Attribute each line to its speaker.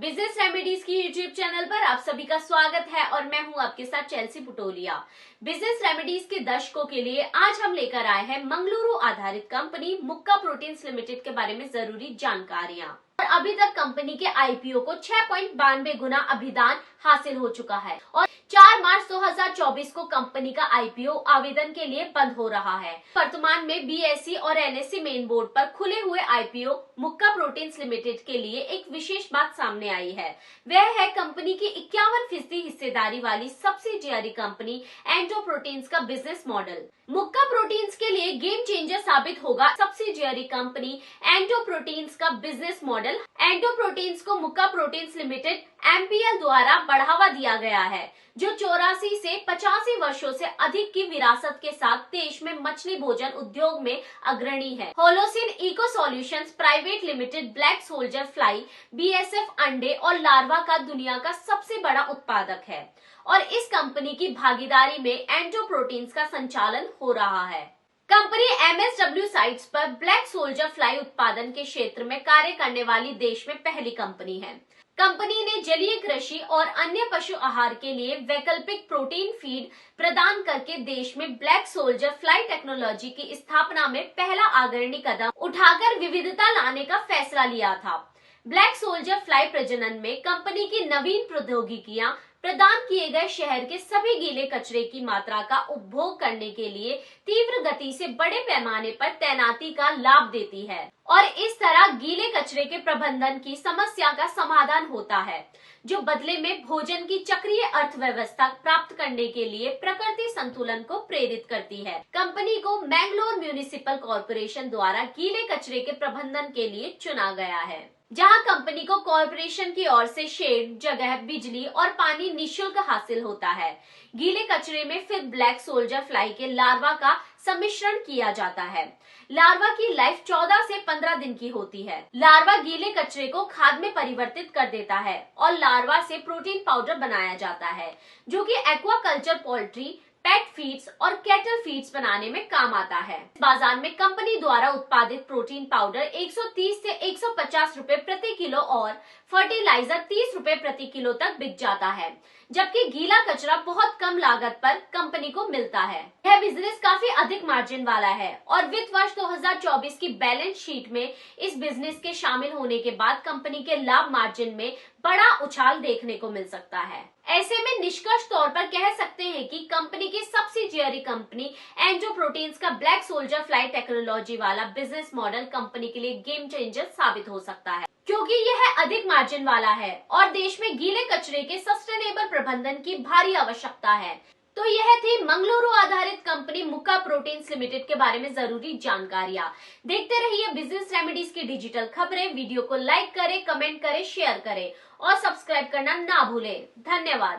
Speaker 1: Business remedies की YouTube channel पर आप सभी का स्वागत है और मैं हूं आपके साथ चेल्सी पुटोलिया। बिजनेस रेमेडीज के दर्शकों के लिए आज हम लेकर आए हैं मंगलुरु आधारित कंपनी मुक्का प्रोटीन्स लिमिटेड के बारे में जरूरी जानकारियां। और अभी तक कंपनी के आईपीओ को 6.92 गुना अभिदान हासिल हो चुका है और 4 मार्च 2024 को कंपनी का आईपीओ आवेदन के लिए बंद हो रहा है। वर्तमान में बीएसई और एनएसई मेन बोर्ड पर खुले हुए आईपीओ मुक्का प्रोटीन्स लिमिटेड के लिए एक विशेष बात सामने आई है। वह है कंपनी की 51% हिस्सेदारी वाली सब्सिडियरी कंपनी एंडो प्रोटीन्स का बिजनेस मॉडल। मुक्का प्रोटीन्स के लिए गेम चेंजर साबित होगा सब्सिडियरी कंपनी एंडो प्रोटीन्स का बिजनेस मॉडल। एंडो प्रोटीन्स को मुक्का प्रोटीन्स लिमिटेड एमपीएल द्वारा बढ़ावा दिया गया है, जो 84 से 85 वर्षों से अधिक की विरासत के साथ देश में मछली भोजन उद्योग में अग्रणी है। Holocene eco solutions private limited black soldier fly BSF अंडे और लार्वा का दुनिया का सबसे बड़ा उत्पादक है और इस कंपनी की भागीदारी में एंडो प्रोटीन्स का संचालन हो रहा है। कंपनी एमएसडब्ल्यू साइट्स पर ब्लैक सोल्जर फ्लाई उत्पादन के क्षेत्र में कार्य करने वाली देश में पहली कंपनी है। कंपनी ने जलीय कृषि और अन्य पशु आहार के लिए वैकल्पिक प्रोटीन फीड प्रदान करके देश में ब्लैक सोल्जर फ्लाई टेक्नोलॉजी की स्थापना में पहला अग्रणी कदम उठाकर विविधता लाने का फैसला लिया था। ब्लैक सोल्जर फ्लाई प्रजनन में कंपनी की नवीन प्रौद्योगिकियां प्रदान किए गए शहर के सभी गीले कचरे की मात्रा का उपभोग करने के लिए तीव्र गति से बड़े पैमाने पर तैनाती का लाभ देती है और इस तरह गीले कचरे के प्रबंधन की समस्या का समाधान होता है, जो बदले में भोजन की चक्रीय अर्थव्यवस्था प्राप्त करने के लिए प्रकृति संतुलन को प्रेरित करती है। कंपनी को मैंगलोर म्यूनिसिपल कॉर्पोरेशन द्वारा गीले कचरे के प्रबंधन के लिए चुना गया है, जहां कंपनी को कॉर्पोरेशन की ओर से शेड, जगह, बिजली और पानी निःशुल्क हासिल होता है। गीले कचरे में फिर ब्लैक सोल्जर फ्लाई के लार्वा का सम्मिश्रण किया जाता है। लार्वा की लाइफ 14 से 15 दिन की होती है। लार्वा गीले कचरे को खाद में परिवर्तित कर देता है और लार्वा से प्रोटीन पाउडर बनाया जाता है, जो कि एक्वाकल्चर, पोल्ट्री, पेट फीड्स और कैटल फीड्स बनाने में काम आता है। बाजार में कंपनी द्वारा उत्पादित प्रोटीन पाउडर 130 से 150 रुपए प्रति किलो और फर्टिलाइजर 30 रुपए प्रति किलो तक बिक जाता है, जबकि गीला कचरा बहुत कम लागत पर कंपनी को मिलता है। यह बिजनेस काफी अधिक मार्जिन वाला है और वित्त वर्ष 2024 की बैलेंस शीट में इस बिजनेस के शामिल होने के बाद कंपनी के लाभ मार्जिन में बड़ा उछाल देखने को मिल सकता है। ऐसे में निष्कर्ष तौर पर कह सकते हैं कि कंपनी की सब्सिडियरी कंपनी एंडो प्रोटीन्स का ब्लैक सोल्जर फ्लाई टेक्नोलॉजी वाला बिजनेस मॉडल कंपनी के लिए गेम चेंजर साबित हो सकता है, क्योंकि यह अधिक मार्जिन वाला है और देश में गीले कचरे के सस्टेनेबल प्रबंधन की भारी आवश्यकता है। तो यह थी मंगलुरु आधारित कंपनी मुक्का प्रोटीन्स लिमिटेड के बारे में जरूरी जानकारियां। देखते रहिए बिजनेस रेमेडीज की डिजिटल खबरें। वीडियो को लाइक करें, कमेंट करें, शेयर करें और सब्सक्राइब करना ना भूलें। धन्यवाद।